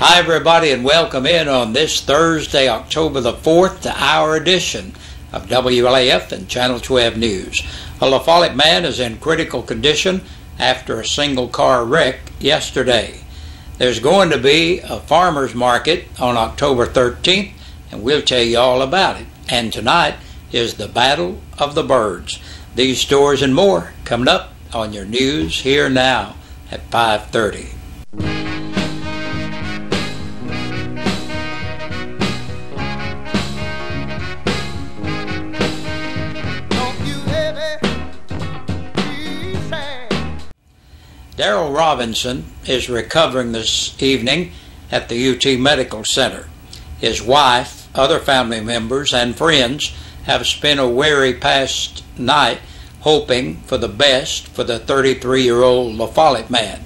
Hi everybody, and welcome in on this Thursday, October the 4th, to our edition of WLAF and Channel 12 News. A La Follette man is in critical condition after a single car wreck yesterday. There's going to be a farmer's market on October 13th, and we'll tell you all about it. And tonight is the Battle of the Birds. These stories and more coming up on your news here now at 5:30. Daryl Robinson is recovering this evening at the UT Medical Center. His wife, other family members, and friends have spent a weary past night hoping for the best for the 33-year-old La Follette man.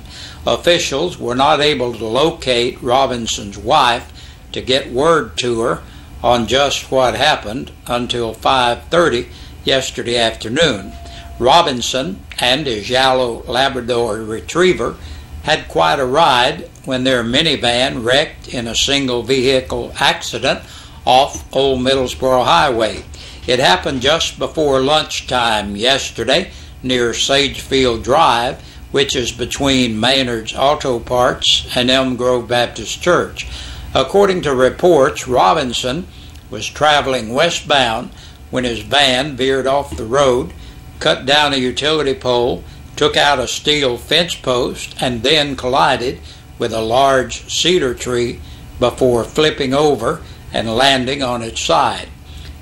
Officials were not able to locate Robinson's wife to get word to her on just what happened until 5:30 yesterday afternoon. Robinson and his yellow Labrador retriever had quite a ride when their minivan wrecked in a single vehicle accident off Old Middlesboro Highway. It happened just before lunchtime yesterday near Sagefield Drive, which is between Maynard's Auto Parts and Elm Grove Baptist Church. According to reports, Robinson was traveling westbound when his van veered off the road, cut down a utility pole, took out a steel fence post, and then collided with a large cedar tree before flipping over and landing on its side.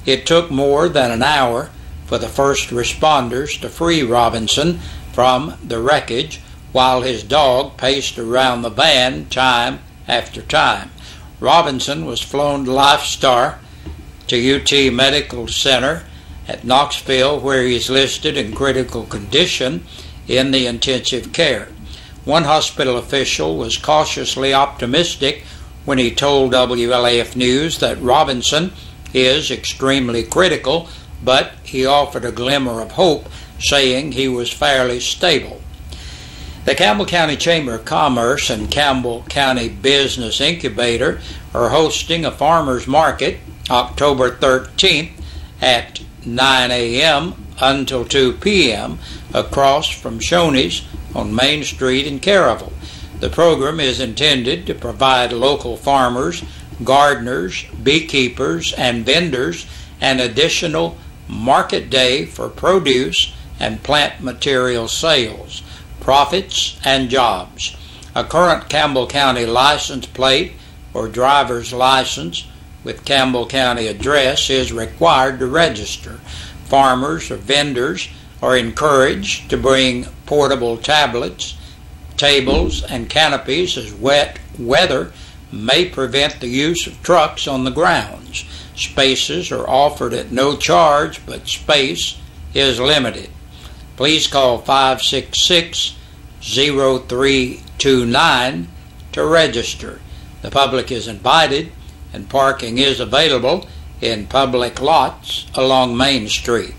It took more than an hour for the first responders to free Robinson from the wreckage while his dog paced around the van time after time. Robinson was flown to Lifestar to UT Medical Center at Knoxville, where he is listed in critical condition in the intensive care. One hospital official was cautiously optimistic when he told WLAF News that Robinson is extremely critical, but he offered a glimmer of hope, saying he was fairly stable. The Campbell County Chamber of Commerce and Campbell County Business Incubator are hosting a farmers market October 13th at 9 a.m. until 2 p.m. across from Shoney's on Main Street in Caryville. The program is intended to provide local farmers, gardeners, beekeepers, and vendors an additional market day for produce and plant material sales, profits, and jobs. A current Campbell County license plate or driver's license with Campbell County address is required to register. Farmers or vendors are encouraged to bring portable tablets, tables, and canopies, as wet weather may prevent the use of trucks on the grounds. Spaces are offered at no charge, but space is limited. Please call 566-0329 to register. The public is invited, and parking is available in public lots along Main Street.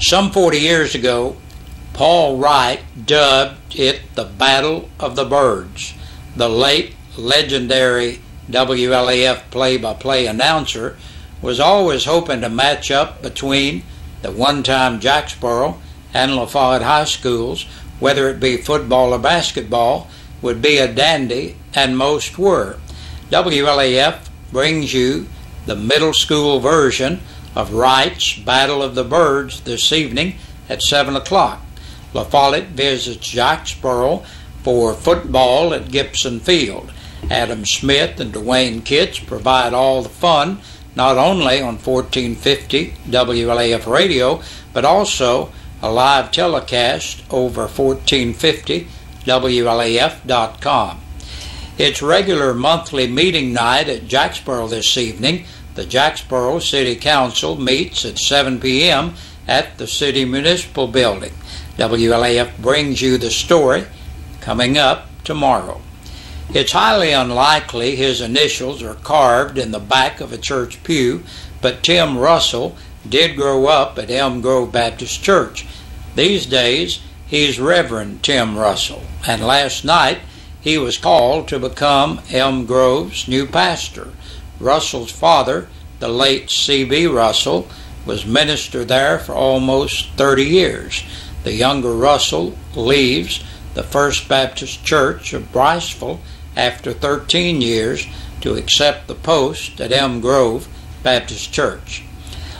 Some 40 years ago, Paul Wright dubbed it the Battle of the Birds. The late legendary WLAF play-by-play announcer was always hoping to match up between the one-time Jacksboro and La Follette high schools, whether it be football or basketball, would be a dandy, and most were. WLAF brings you the middle school version of Wright's Battle of the Birds this evening at 7 o'clock. La Follette visits Jacksboro for football at Gibson Field. Adam Smith and Dwayne Kitts provide all the fun, not only on 1450 WLAF radio, but also a live telecast over 1450 WLAF.com. It's regular monthly meeting night at Jacksboro this evening. The Jacksboro City Council meets at 7 p.m. at the City Municipal Building. WLAF brings you the story coming up tomorrow. It's highly unlikely his initials are carved in the back of a church pew, but Tim Russell did grow up at Elm Grove Baptist Church. These days, he's Reverend Tim Russell, and last night he was called to become Elm Grove's new pastor. Russell's father, the late C.B. Russell, was minister there for almost 30 years. The younger Russell leaves the First Baptist Church of Bryceville after 13 years to accept the post at Elm Grove Baptist Church.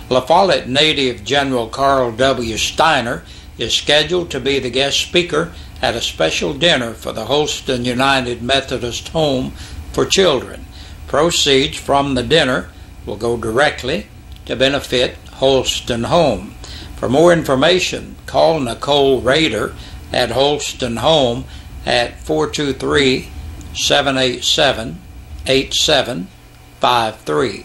La Follette native General Carl W. Steiner is scheduled to be the guest speaker at a special dinner for the Holston United Methodist Home for Children. Proceeds from the dinner will go directly to benefit Holston Home. For more information, call Nicole Rader at Holston Home at 423-787-8753.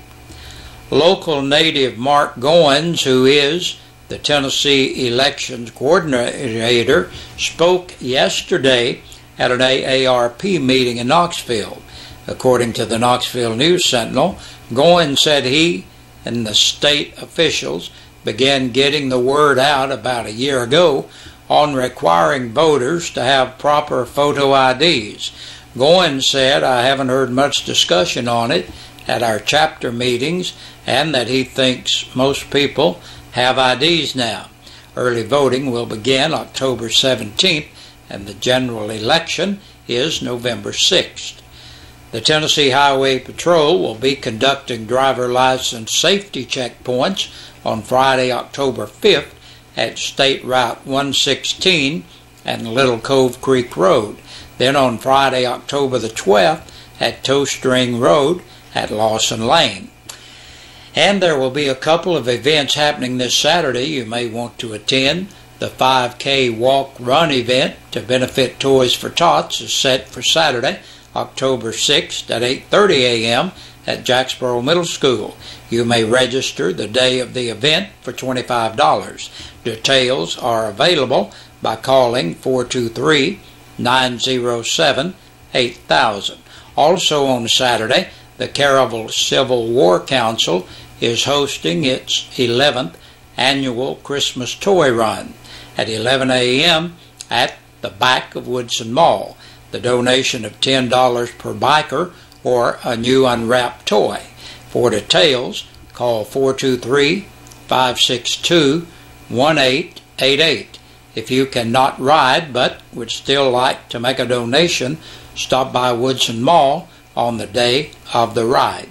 Local native Mark Goins, who is the Tennessee Elections Coordinator, spoke yesterday at an AARP meeting in Knoxville. According to the Knoxville News Sentinel, Goins said he and the state officials began getting the word out about a year ago on requiring voters to have proper photo IDs. Goins said, "I haven't heard much discussion on it at our chapter meetings, and that he thinks most people have IDs now. Early voting will begin October 17th, and the general election is November 6th. The Tennessee Highway Patrol will be conducting driver license safety checkpoints on Friday, October 5th at State Route 116 and Little Cove Creek Road. Then on Friday, October the 12th at Toe String Road at Lawson Lane. And there will be a couple of events happening this Saturday you may want to attend. The 5K walk-run event to benefit Toys for Tots is set for Saturday, October 6th at 8:30 a.m. at Jacksboro Middle School. You may register the day of the event for $25. Details are available by calling 423-907-8000. Also on Saturday, the Caravel Civil War Council is hosting its 11th annual Christmas Toy Run at 11 a.m. at the back of Woodson Mall. The donation of $10 per biker or a new unwrapped toy. For details, call 423-562-1888. If you cannot ride but would still like to make a donation, stop by Woodson Mall on the day of the ride.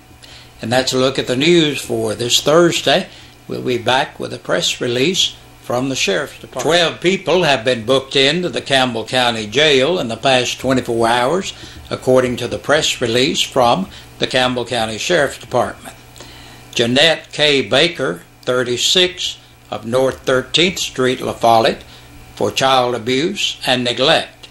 And that's a look at the news for this Thursday. We'll be back with a press release from the Sheriff's Department. 12 people have been booked into the Campbell County Jail in the past 24 hours, according to the press release from the Campbell County Sheriff's Department. Jeanette K. Baker, 36, of North 13th Street, La Follette, for child abuse and neglect.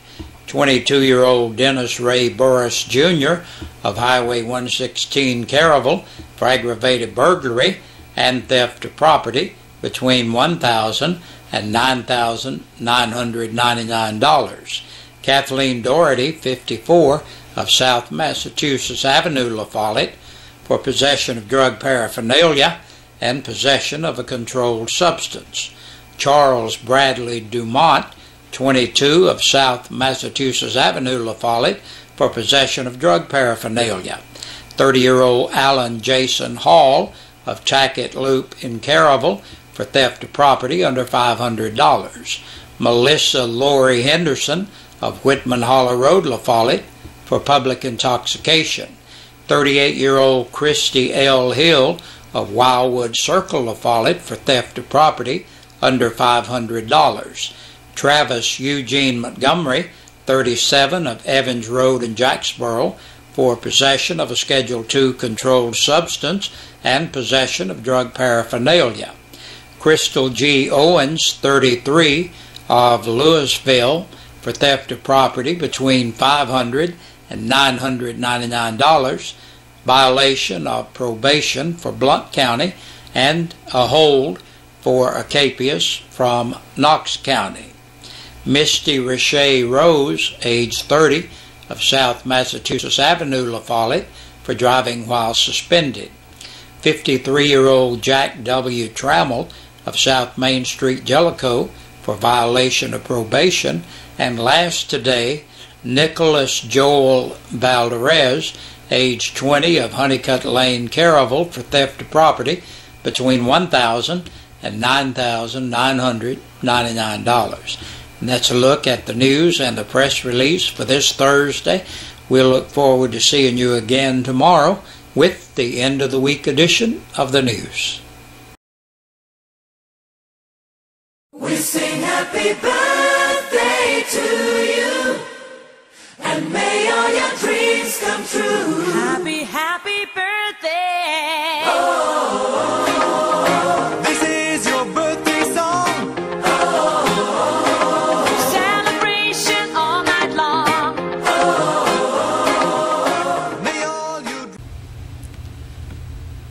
22-year-old Dennis Ray Burris, Jr. of Highway 116 Caravel for aggravated burglary and theft of property between $1,000 and $9,999. Kathleen Doherty, 54, of South Massachusetts Avenue, La Follette, for possession of drug paraphernalia and possession of a controlled substance. Charles Bradley Dumont, 22, of South Massachusetts Avenue, La Follette, for possession of drug paraphernalia. 30-year-old Alan Jason Hall of Tackett Loop in Caravel for theft of property under $500. Melissa Lori Henderson of Whitman Hollow Road, La Follette, for public intoxication. 38-year-old Christy L. Hill of Wildwood Circle, La Follette, for theft of property under $500. Travis Eugene Montgomery, 37, of Evans Road in Jacksboro, for possession of a Schedule II controlled substance and possession of drug paraphernalia. Crystal G. Owens, 33, of Louisville, for theft of property between $500 and $999, violation of probation for Blount County, and a hold for Acapius from Knox County. Misty Richey Rose, age 30, of South Massachusetts Avenue, La Follette, for driving while suspended. 53-year-old Jack W. Trammell of South Main Street, Jellicoe, for violation of probation. And last today, Nicholas Joel Valderez, age 20, of Honeycutt Lane, Caravel, for theft of property between $1,000 and $9,999. And that's a look at the news and the press release for this Thursday. We'll look forward to seeing you again tomorrow with the end of the week edition of the news. We sing happy birthday to you, and may all your dreams come true. Happy, happy birthday. Oh, this is your birthday song. Oh, celebration all night long. Oh, may all you...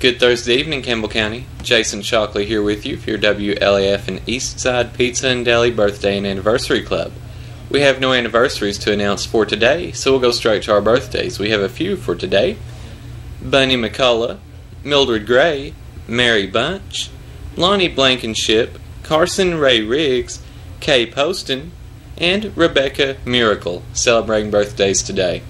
Good Thursday evening, Campbell County. Jason Shockley here with you for your WLAF and Eastside Pizza and Deli Birthday and Anniversary Club. We have no anniversaries to announce for today, so we'll go straight to our birthdays. We have a few for today. Bunny McCullough, Mildred Gray, Mary Bunch, Lonnie Blankenship, Carson Ray Riggs, Kay Poston, and Rebecca Miracle celebrating birthdays today.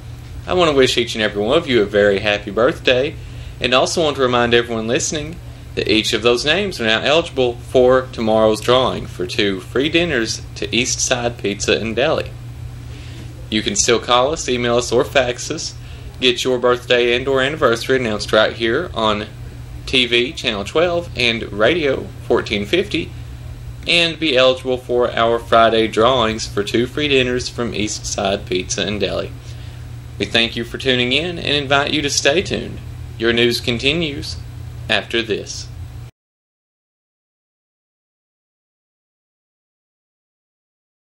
I want to wish each and every one of you a very happy birthday, and also want to remind everyone listening that each of those names are now eligible for tomorrow's drawing for 2 free dinners to Eastside Pizza and Deli. You can still call us, email us, or fax us. Get your birthday and or anniversary announced right here on TV Channel 12 and Radio 1450, and be eligible for our Friday drawings for 2 free dinners from Eastside Pizza and Deli. We thank you for tuning in and invite you to stay tuned. Your news continues after this.